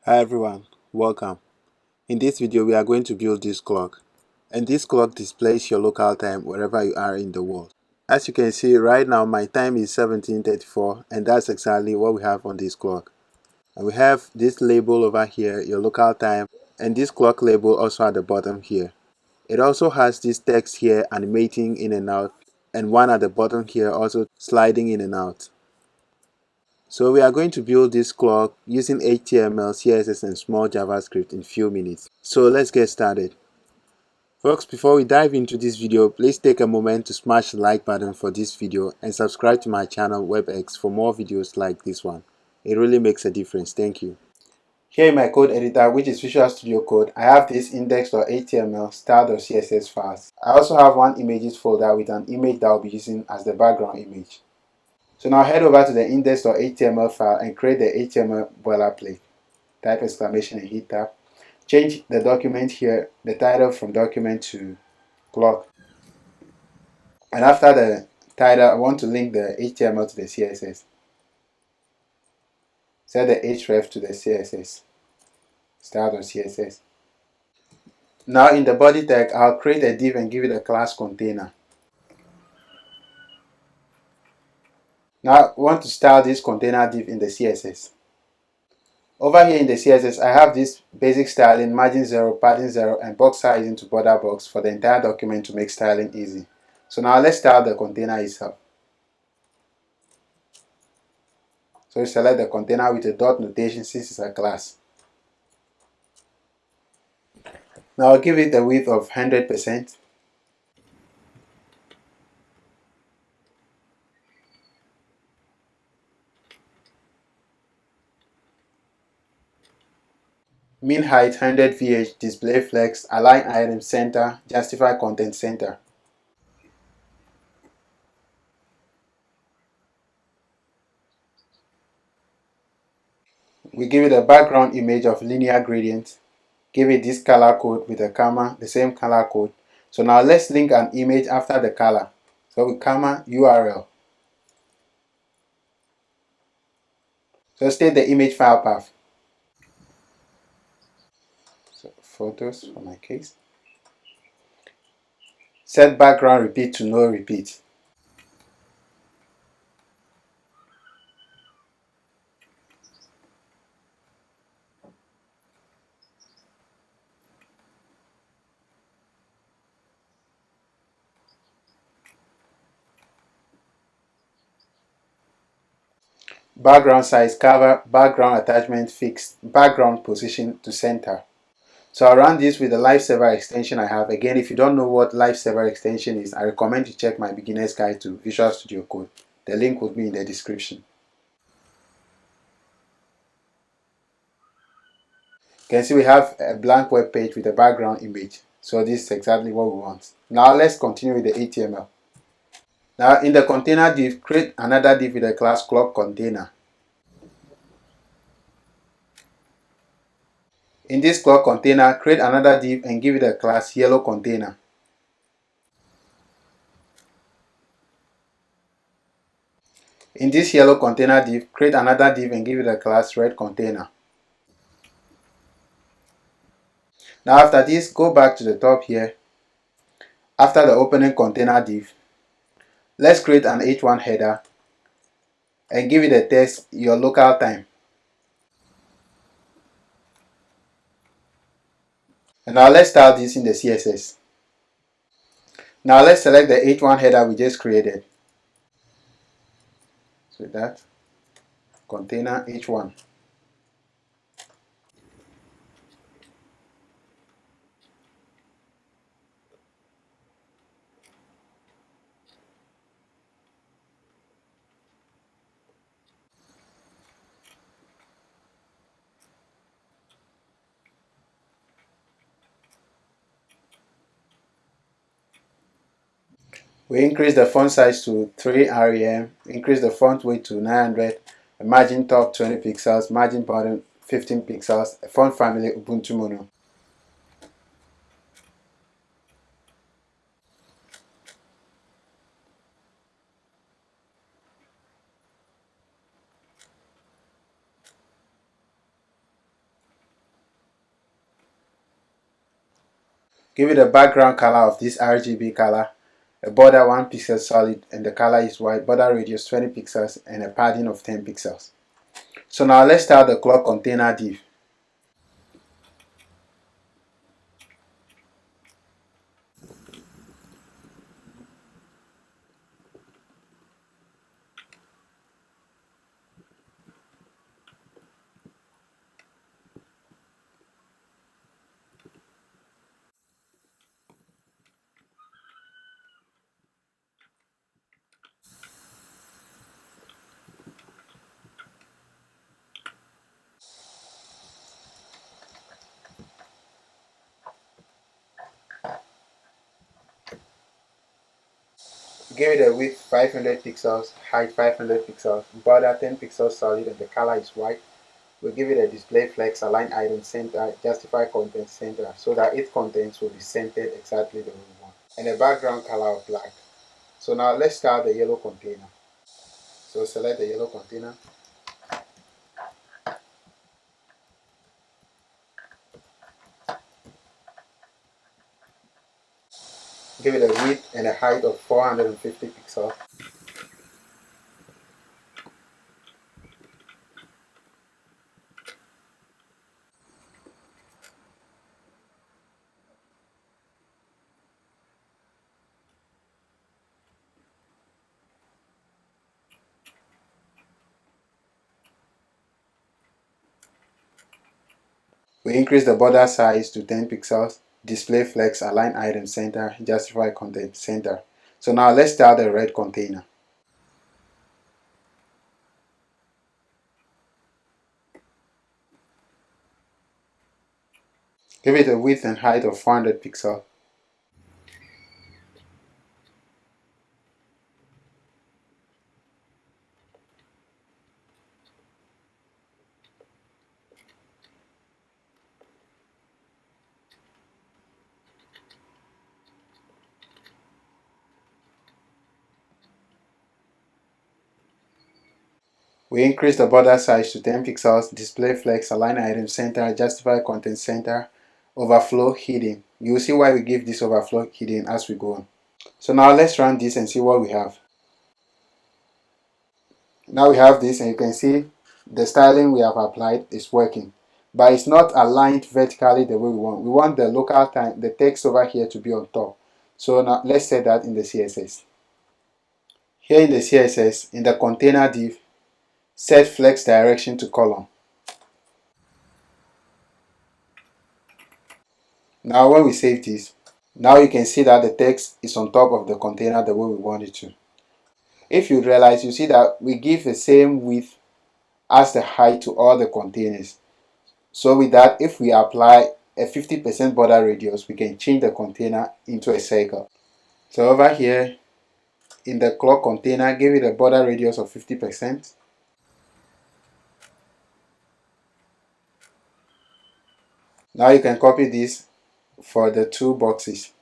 Hi everyone, welcome. In this video we are going to build this clock, and this clock displays your local time wherever you are in the world. As you can see right now my time is 17:34 and that's exactly what we have on this clock. And we have this label over here, your local time, and this clock label also at the bottom here. It also has this text here animating in and out, and one at the bottom here also sliding in and out. So we are going to build this clock using HTML, CSS and small JavaScript in few minutes. So let's get started. Folks, before we dive into this video, please take a moment to smash the like button for this video and subscribe to my channel WebX for more videos like this one. It really makes a difference. Thank you. Here in my code editor, which is Visual Studio Code, I have this index.html, style.css files. I also have one images folder with an image that I'll be using as the background image. So now head over to the index.html file and create the HTML boilerplate. Type exclamation and hit tab. Change the document here, the title from document to clock. And after the title, I want to link the HTML to the CSS. Set the href to the CSS, style.css. Now in the body tag, I'll create a div and give it a class container. Now I want to style this container div in the CSS. Over here in the CSS, I have this basic styling, margin 0, padding 0, and box size into border box for the entire document to make styling easy. So now let's style the container itself. So you select the container with a dot notation since it's a class. Now I'll give it a width of 100%. Min height 100 VH, display flex, align item center, justify content center. We give it a background image of linear gradient. Give it this color code with a comma, the same color code. So now let's link an image after the color. So with comma URL. So state the image file path. So photos for my case. Set background repeat to no repeat. Background size cover, background attachment fixed, background position to center. So I'll run this with the Lifesaver extension I have. Again, if you don't know what Lifesaver extension is, I recommend you check my beginner's guide to Visual Studio Code. The link will be in the description. You can see we have a blank web page with a background image. So this is exactly what we want. Now let's continue with the HTML. Now in the container div, create another div with the class clock container. In this clock container, create another div and give it a class yellow container. In this yellow container div, create another div and give it a class red container. Now after this, go back to the top here. After the opening container div, let's create an h1 header and give it a text, your local time. And now let's start this in the CSS. Now let's select the h1 header we just created. So that container h1. We increase the font size to 3 rem, increase the font weight to 900, margin top 20 pixels, margin bottom 15 pixels, font family Ubuntu Mono. Give it a background color of this RGB color, a border 1 pixel solid, and the color is white, border radius 20 pixels, and a padding of 10 pixels. So now let's start the clock container div. Give it a width 500 pixels, height 500 pixels, border 10 pixels solid, and the color is white. We'll give it a display flex, align item center, justify content center, so that its contents will be centered exactly the way we want. And a background color of black. So now let's start the yellow container. So select the yellow container. Give it a width and a height of 450 pixels. We increase the border size to 10 pixels, display flex, align item center, justify content center. So now let's start the red container. Give it a width and height of 400 pixels. We increase the border size to 10 pixels, display flex, align item center, justify content center, overflow hidden. You'll see why we give this overflow hidden as we go on. So now let's run this and see what we have. Now we have this and you can see the styling we have applied is working. But it's not aligned vertically the way we want. We want the local time, the text over here to be on top. So now let's set that in the CSS. Here in the CSS, in the container div, set flex direction to column. Now when we save this, now you can see that the text is on top of the container the way we want it to. If you realize, you see that we give the same width as the height to all the containers. So with that, if we apply a 50% border radius, we can change the container into a circle. So over here in the clock container, give it a border radius of 50%. Now you can copy this for the two boxes,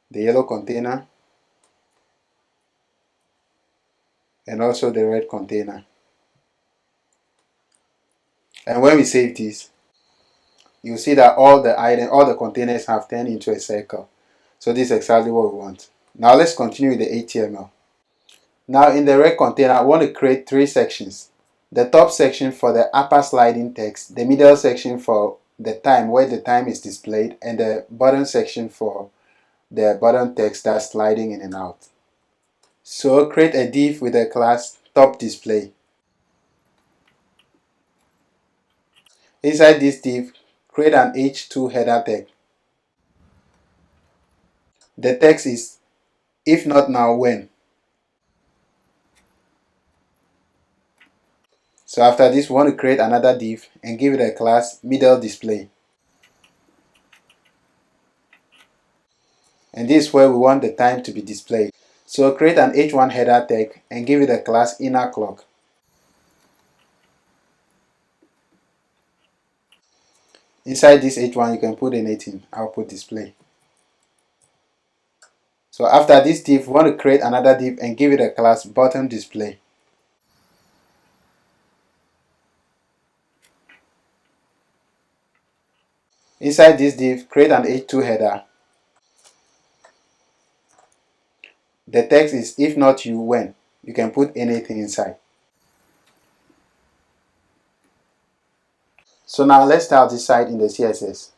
the yellow container and also the red container. And when we save this, you see that all the containers have turned into a circle. So this is exactly what we want. Now let's continue with the HTML. Now in the red container, I want to create three sections. The top section for the upper sliding text, the middle section for the time, where the time is displayed, and the bottom section for the bottom text that's sliding in and out. So create a div with a class top display. Inside this div, create an h2 header tag. The text is if not now, when. So after this, we want to create another div and give it a class middle display. And this is where we want the time to be displayed. So create an h1 header tag and give it a class inner clock. Inside this h1, you can put anything, output display. So after this div, we want to create another div and give it a class bottom display. Inside this div, create an h2 header. The text is if not you, when. You can put anything inside. So now let's start this site in the CSS.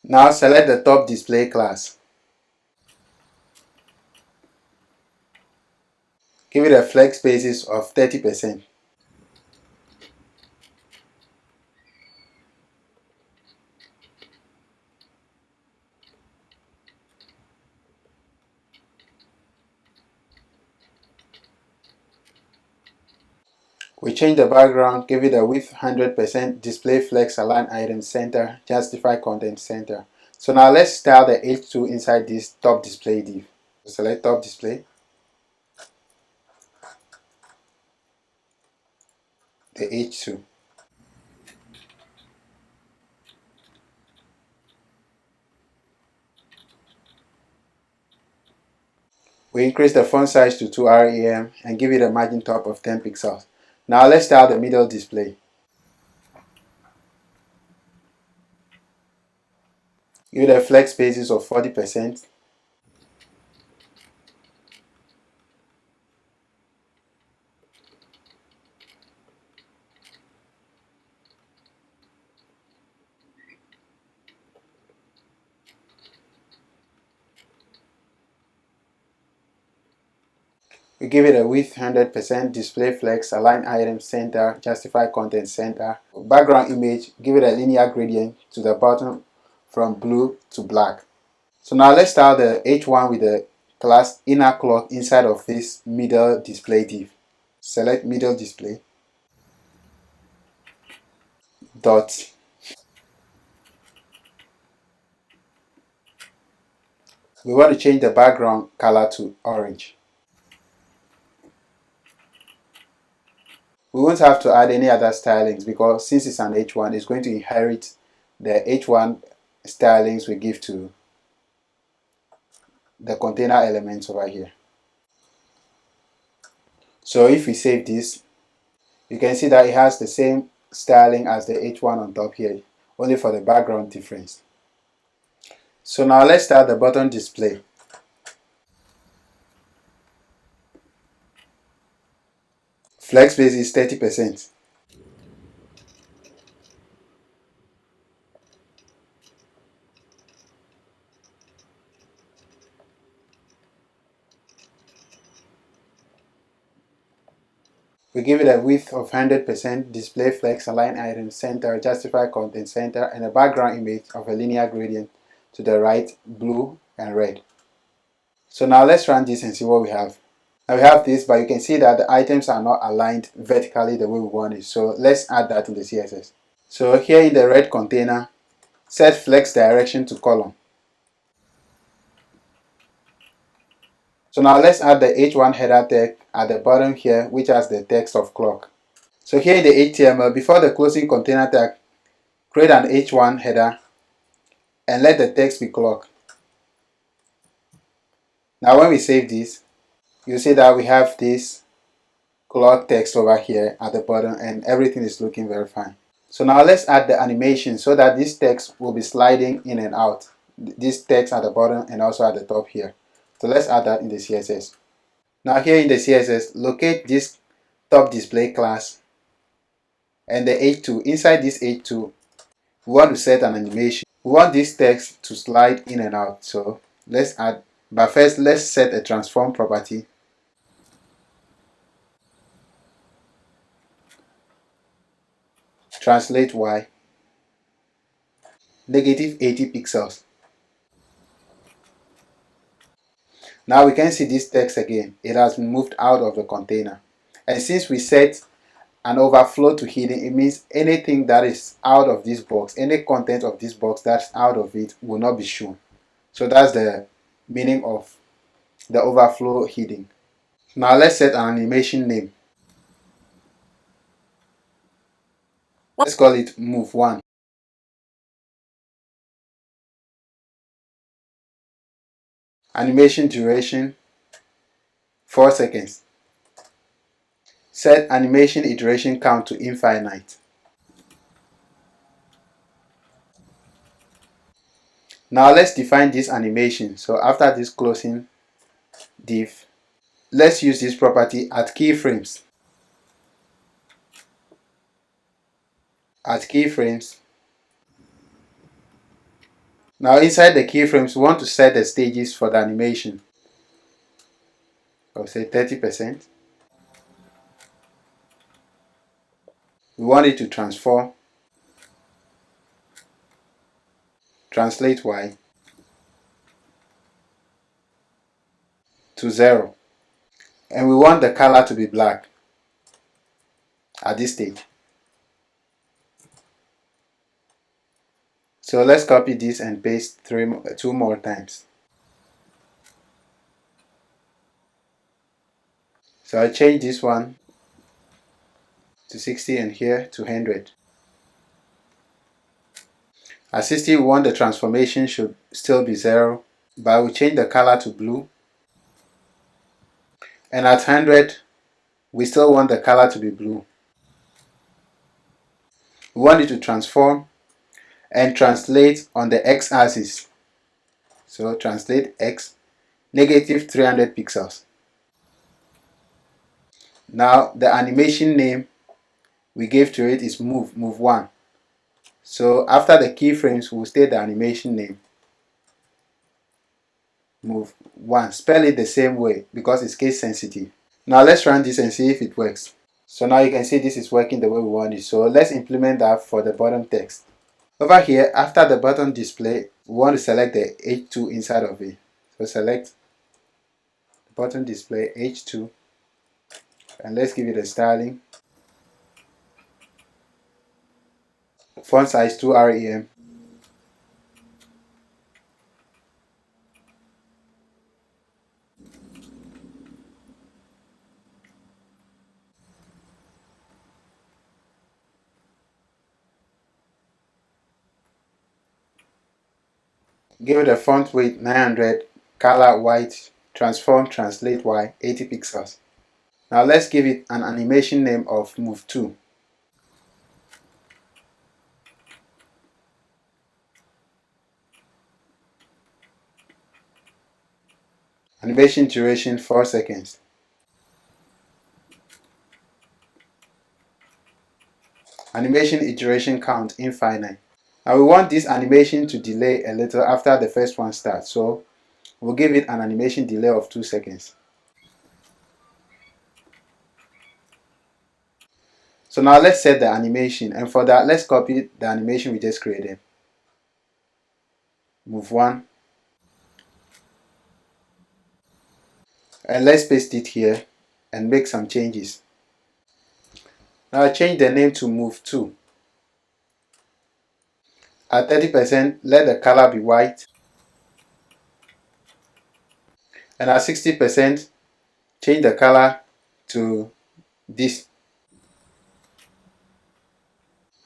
Now select the top display class. Give it a flex basis of 30%. We change the background, give it a width 100%, display flex, align item center, justify content center. So now let's style the h2 inside this top display div. Select top display, the h2. We increase the font size to 2 rem and give it a margin top of 10 pixels. Now let's style the middle display. Give it a flex basis of 40%. We give it a width 100%, display flex, align item center, justify content center. Background image, give it a linear gradient to the bottom from blue to black. So now let's start the h1 with the class inner clock inside of this middle display div. Select middle display, dot. We want to change the background color to orange. We won't have to add any other stylings because since it's an h1, it's going to inherit the h1 stylings we give to the container elements over here. So if we save this, you can see that it has the same styling as the h1 on top here, only for the background difference. So now let's start the button display. Flex base is 30%. We give it a width of 100%, display flex, align item center, justify content center, and a background image of a linear gradient to the right, blue and red. So now let's run this and see what we have. Now we have this, but you can see that the items are not aligned vertically the way we want it. So let's add that in the CSS. So here in the red container, set flex direction to column. So now let's add the h1 header tag at the bottom here, which has the text of clock. So here in the HTML, before the closing container tag, create an h1 header and let the text be clock. Now when we save this, you see that we have this clock text over here at the bottom and everything is looking very fine. So now let's add the animation so that this text will be sliding in and out. This text at the bottom and also at the top here. So let's add that in the CSS. Now here in the CSS, locate this top display class and the h2. Inside this h2, we want to set an animation. We want this text to slide in and out. So let's add, but first let's set a transform property. Translate y, negative 80 pixels. Now we can see this text again. It has been moved out of the container. And since we set an overflow to hidden, it means anything that is out of this box, any content of this box that's out of it will not be shown. So that's the meaning of the overflow hidden. Now let's set an animation name. Let's call it move 1. Animation duration 4 seconds. Set animation iteration count to infinite. Now let's define this animation. So after this closing div, let's use this property at keyframes. At keyframes. Now inside the keyframes, we want to set the stages for the animation. I'll say 30%. We want it to transform, translate Y to 0. And we want the color to be black at this stage. So let's copy this and paste two more times. So I change this one to 60 and here to 100. At 60 we want the transformation should still be 0, but we change the color to blue. And at 100 we still want the color to be blue. We want it to transform and translate on the x-axis. So translate x, negative 300 pixels. Now the animation name we gave to it is move 1. So after the keyframes we'll state the animation name, move 1. Spell it the same way because it's case sensitive. Now let's run this and see if it works. So now you can see this is working the way we want it. So let's implement that for the bottom text. Over here, after the button display, we want to select the H2 inside of it. So select the button display H2 and let's give it a styling. Font size 2 rem. Give it a font weight 900, color white, transform translate Y 80 pixels. Now let's give it an animation name of move 2. Animation duration 4 seconds. Animation iteration count infinite. Now we want this animation to delay a little after the first one starts, so we'll give it an animation delay of 2 seconds. So now let's set the animation, and for that let's copy the animation we just created. Move 1. And let's paste it here and make some changes. Now change the name to move 2. At 30%, let the color be white. And at 60%, change the color to this.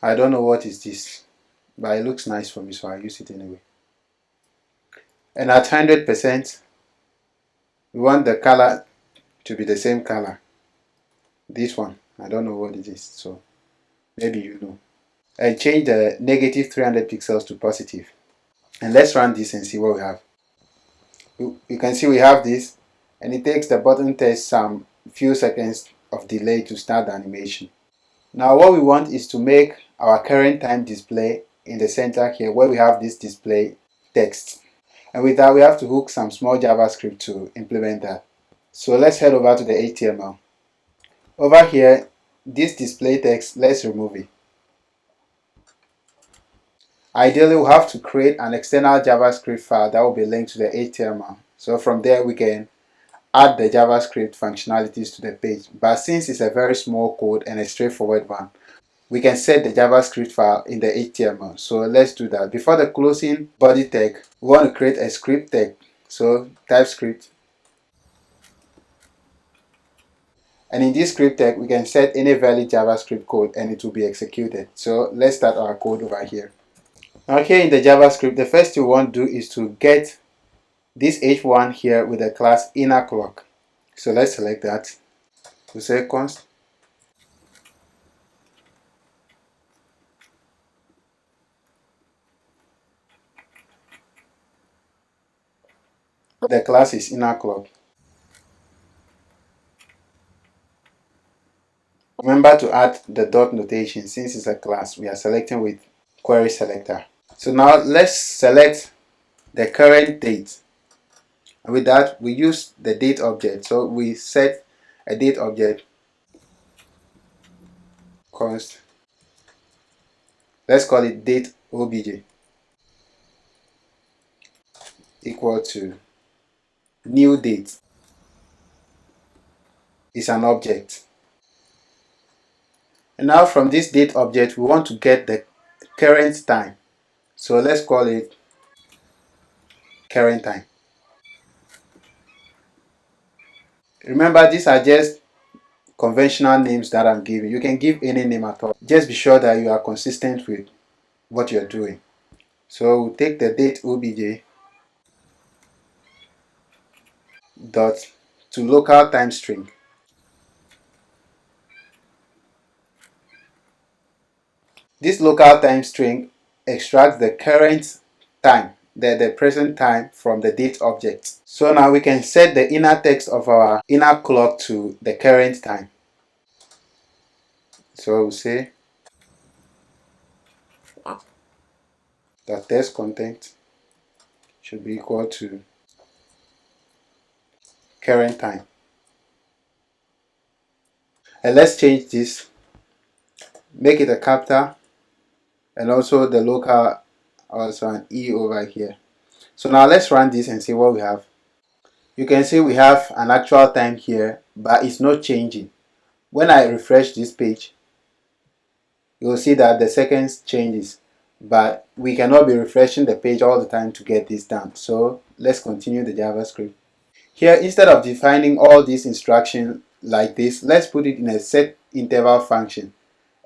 I don't know what is this, but it looks nice for me, so I use it anyway. And at 100%, we want the color to be the same color. This one, I don't know what it is, so maybe you know. And change the negative 300 pixels to positive. And let's run this and see what we have. You can see we have this, and it takes the button test some few seconds of delay to start the animation. Now what we want is to make our current time display in the center here where we have this display text. And with that we have to hook some small JavaScript to implement that. So let's head over to the HTML. Over here, this display text, let's remove it. Ideally, we'll have to create an external JavaScript file that will be linked to the HTML. So from there we can add the JavaScript functionalities to the page. But since it's a very small code and a straightforward one, we can set the JavaScript file in the HTML. So let's do that. Before the closing body tag, we want to create a script tag. So type script. And in this script tag, we can set any valid JavaScript code and it will be executed. So let's start our code over here. Now here in the JavaScript, the first thing we want to do is to get this h1 here with the class inner clock. So let's select that. We say const The class is inner clock. Remember to add the dot notation. Since it's a class, we are selecting with query selector. So now let's select the current date. And with that, we use the date object. So we set a date object const. Let's call it date obj equal to new date is an object. And now from this date object, we want to get the current time. So let's call it current time. Remember, these are just conventional names that I'm giving. You can give any name at all. Just be sure that you are consistent with what you're doing. So we'll take the date obj dot to local time string. This local time string extracts the current time, the present time from the date object. So now we can set the inner text of our inner clock to the current time. So we'll say the text content should be equal to current time. And let's change this, make it a capital, and also the local, also an E over here. So now let's run this and see what we have. You can see we have an actual time here, but it's not changing. When I refresh this page, you will see that the seconds changes, but we cannot be refreshing the page all the time to get this done. So let's continue the JavaScript. Here, instead of defining all these instructions like this, let's put it in a set interval function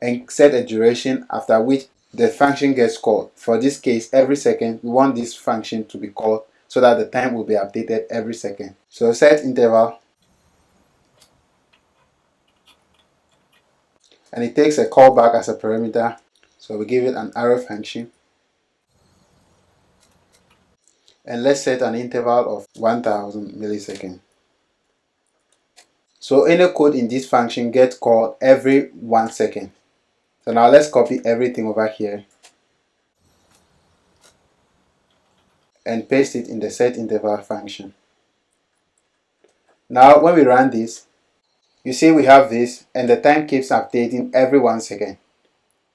and set a duration after which the function gets called. For this case, every second, we want this function to be called so that the time will be updated every second. So set interval, and it takes a callback as a parameter. So we give it an arrow function. And let's set an interval of 1000 milliseconds. So any code in this function gets called every 1 second. So now let's copy everything over here and paste it in the set interval function. Now when we run this, you see we have this and the time keeps updating every 1 second.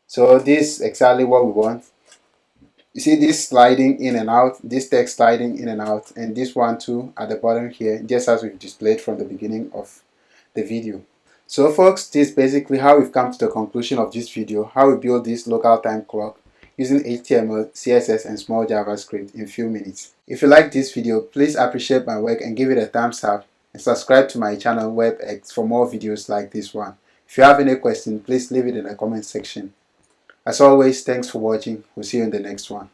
So this is exactly what we want. You see this sliding in and out, this text sliding in and out, and this one too at the bottom here, just as we've displayed from the beginning of the video. So folks, this is basically how we've come to the conclusion of this video, how we build this local time clock using HTML, CSS and small JavaScript in few minutes. If you like this video, please appreciate my work and give it a thumbs up and subscribe to my channel WebX for more videos like this one. If you have any question, please leave it in the comment section. As always, thanks for watching. We'll see you in the next one.